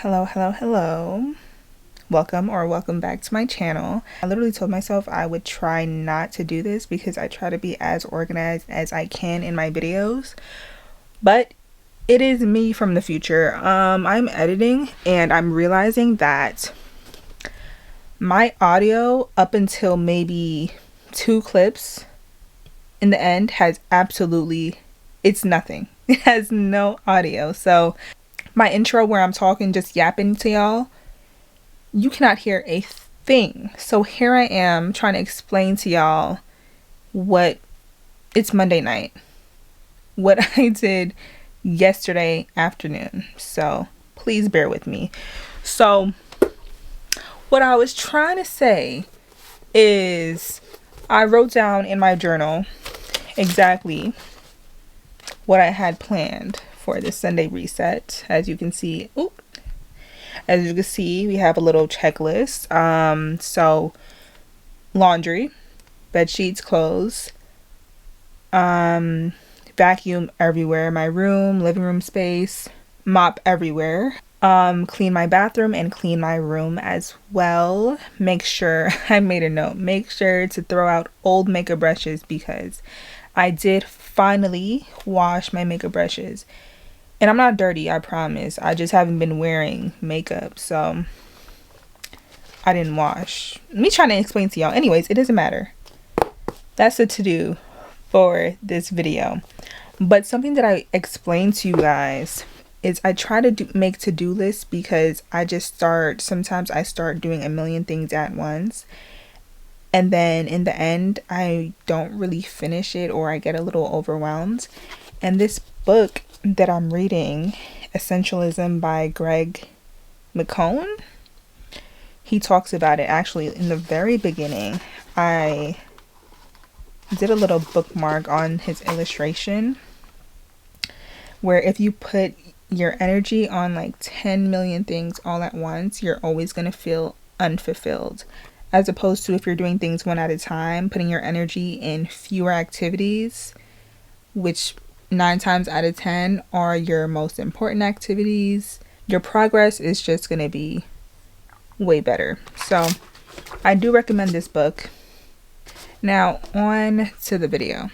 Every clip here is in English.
Hello. Welcome back to my channel. I literally told myself I would try not to do this because I try to be as organized as I can in my videos, but it is me from the future. I'm editing and I'm realizing that my audio up until maybe 2 clips in the end has it's nothing. It has no audio. So my intro where I'm talking, just yapping to y'all, you cannot hear a thing. So here I am trying to explain to y'all it's Monday night, what I did yesterday afternoon. So please bear with me. So what I was trying to say is I wrote down in my journal exactly what I had planned for this Sunday reset. As you can see, we have a little checklist. So laundry, bed sheets, clothes, vacuum everywhere, my room, living room space, mop everywhere, clean my bathroom and clean my room as well. Make sure I made a note, make sure to throw out old makeup brushes because I did finally wash my makeup brushes. And I'm not dirty, I promise. I just haven't been wearing makeup, so I didn't wash. Me trying to explain to y'all. Anyways, it doesn't matter. That's the to-do for this video. But something that I explained to you guys is I try to make to-do lists because sometimes I start doing a million things at once. And then in the end, I don't really finish it or I get a little overwhelmed. And this book that I'm reading, Essentialism by Greg McKeown, he talks about it. Actually, in the very beginning, I did a little bookmark on his illustration where if you put your energy on like 10 million things all at once, you're always going to feel unfulfilled. As opposed to if you're doing things one at a time, putting your energy in fewer activities, which 9 times out of 10 are your most important activities, your progress is just going to be way better. So I do recommend this book. Now on to the video.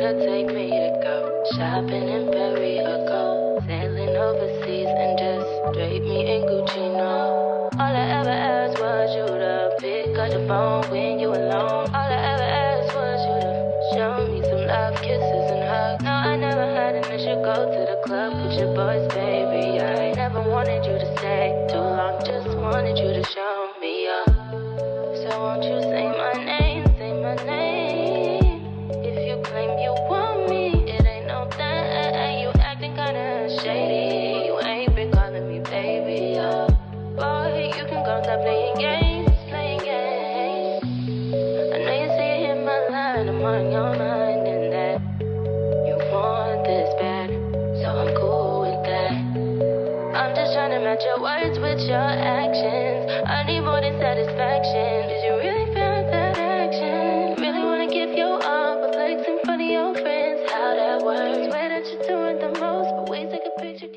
Take me to go shopping in Paris or go sailing overseas and just drape me in Gucci, no. All I ever asked was you to pick up the phone when you alone. All I ever asked was you to show me some love, kisses and hugs. No, I never had an issue, go to the club with your boys, baby. I never wanted you to stay too long, just wanted you to show me up. So won't you say my name, say my name. Shady, you ain't been calling me baby, boy, you can go stop playing games. I know you see it in my line, I'm on your mind and that you want this bad, so I'm cool with that. I'm just trying to match your words with your actions. I need more than satisfaction. Did you really feel that action? Really wanna give you all, but flex in front of your friends, how that works. Swear that you're doing the most, but wait, take a picture.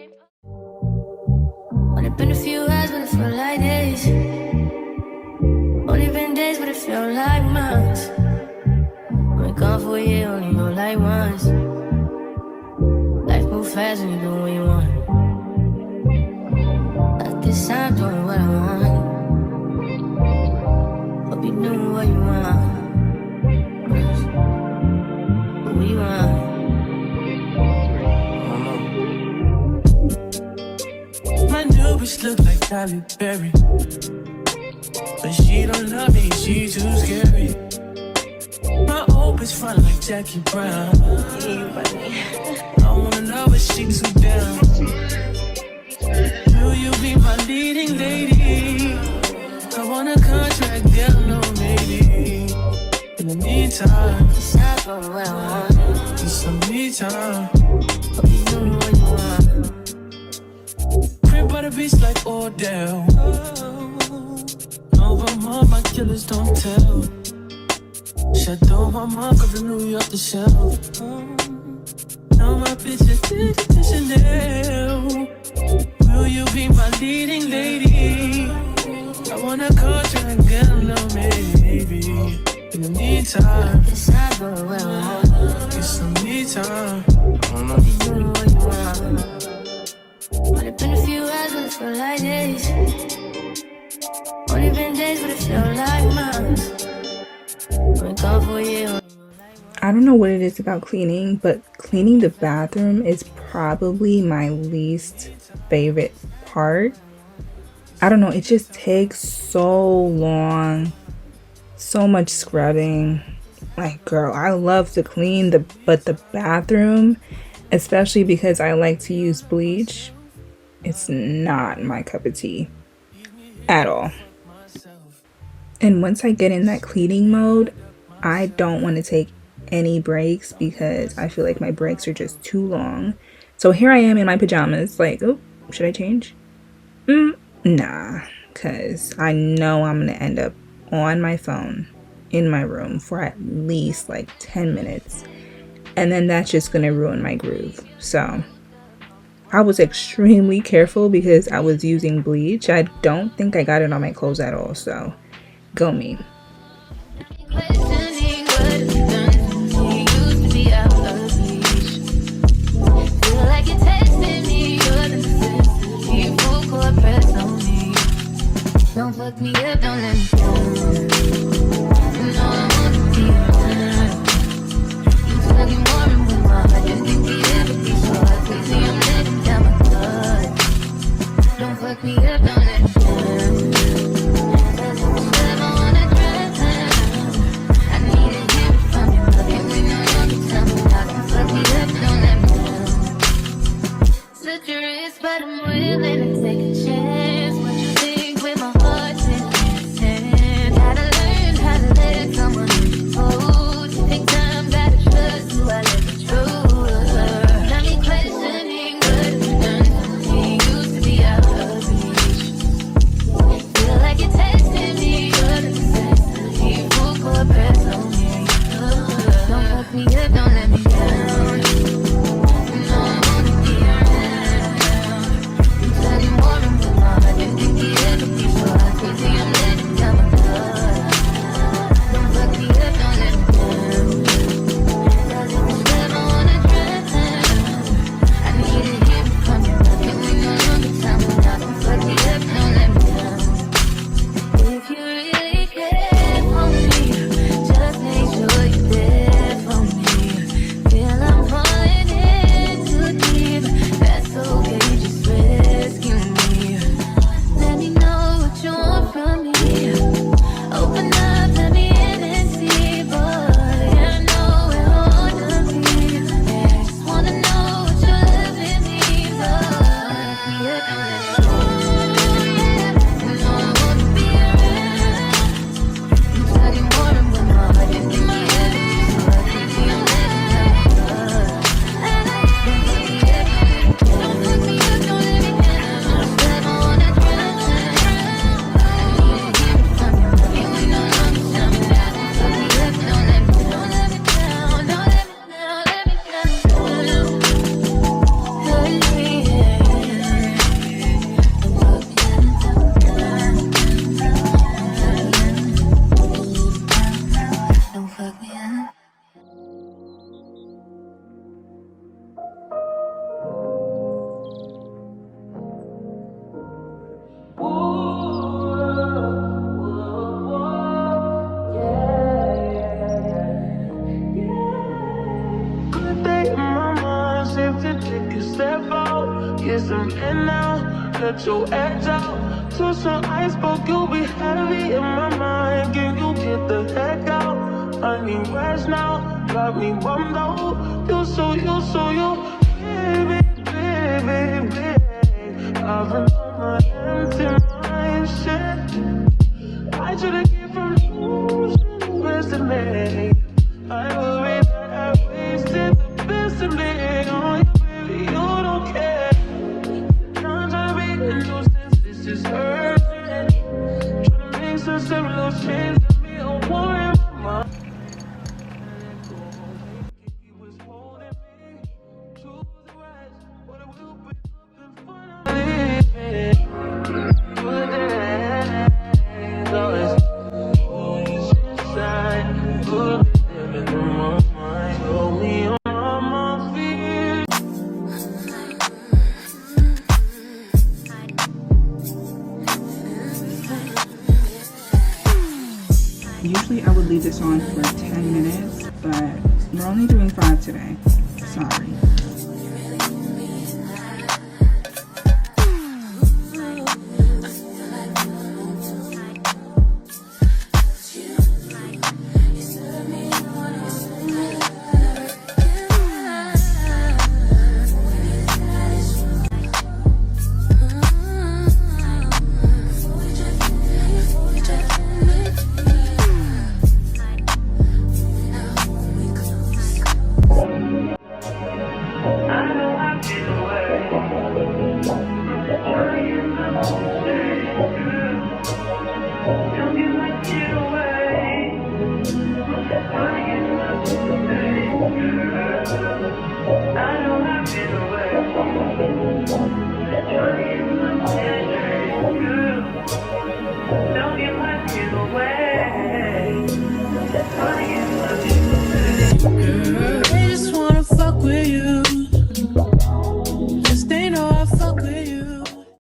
Only been a few hours, but it felt like days. Only been days, but it felt like months. Been gone for a year, only go like once. Life moves fast when you do what you want. At this time, doing what I want. Hope you doing what you want. What we want. My new bitch look like Tyler Berry, but she don't love me, she too scary. My old bitch front like Jackie Brown. I wanna know but she too down. Will you be my leading lady? I want a contract, girl, no maybe. In the meantime, It's not going what I want. just some me time. Hope you doing what you want. a beast like Odell. Over my killers don't tell. Shadow my mark of the New York the shelf. Now my bitch is to Chanel. Will you be my leading lady? I wanna call you and get a little maybe. In the meantime, Decide for a while. get some me time. You know what you want. Only been a few hours, but it feel like days. Only been days, but it feel like months. Been gone for a year. I don't know what it is about cleaning, but cleaning the bathroom is probably my least favorite part. I don't know, it just takes so long, so much scrubbing. Like, girl, I love to clean but the bathroom, especially because I like to use bleach, it's not my cup of tea at all. And once I get in that cleaning mode, I don't want to take any breaks because I feel like my breaks are just too long. So here I am in my pajamas, like, oh, should I change? Nah, because I know I'm gonna end up on my phone in my room for at least like 10 minutes, and then that's just gonna ruin my groove. So I was extremely careful because I was using bleach. I don't think I got it on my clothes at all, so go me. Questioning what you've done. You used to be out of reach. Feel like you're testing me. You're the necessity. Full court press on me. Don't fuck me up, don't let me down. You know I wanna be around. You tugging more and with my heart. Didn't think we'd ever be so hard. Crazy, I'm letting down my guard. Don't fuck me up, don't let me down. Cause if it's love, I wanna drown. I need to hear it from you. Can we know you can tell me how to fuck me up, don't let me down. Slit your wrist, but I'm willing to take a chance. What you think with my heart's in your hand? Gotta learn how to let someone hold. Take time, gotta trust who I let the truth. Got me questioning what you've done. You used to be out of reach. Feel like you're testing me. You're the necessity. Full court press on me. Don't fuck me up, don't let me down. You know I wanna be around. You tugging more and with my heart. Didn't think you'd ever be so hard. Crazy, I'm letting down my guard. Don't fuck me up, don't let me down. Cause if it's love, I wanna drown. I need to hear it from you. Can we know you can tell me how to fuck me up, don't let me down. If you really care for me, just make sure you're there for me. Feel I'm falling in too deep. That's okay, just rescue me. Let me know what you want from me. Open up, let me in and see, boy. I know where I wanna be. Just wanna know what you're loving me for. Wake me up and let me know. You know I wanna be around. You tugging more and with my heart. Didn't think you ever be so hard. Crazy, I'm letting down my guard. Don't fuck me up, don't let me down. Love, I wanna drown. I need to hear it from you. Can we know you can tell me how to fuck me up, don't let me down. Don't let me down, don't let me down, let me down. Hurt me, don't fuck me up. Good day in my mind, safe to take a step out. Get some air now, let your edge out. To some iceberg, you'll be heavy in my mind. Can you get the heck out? I need rest now, got me bummed out. You, baby, baby, baby. I've been on my empty mind, shit. I should've came from you, best of me. I worry that I wasted the best of me on you, baby. You don't care. I'm trying to be in those Usually I would leave this on for 10 minutes, but we're only doing 5 today. Sorry. Don't get my tears away.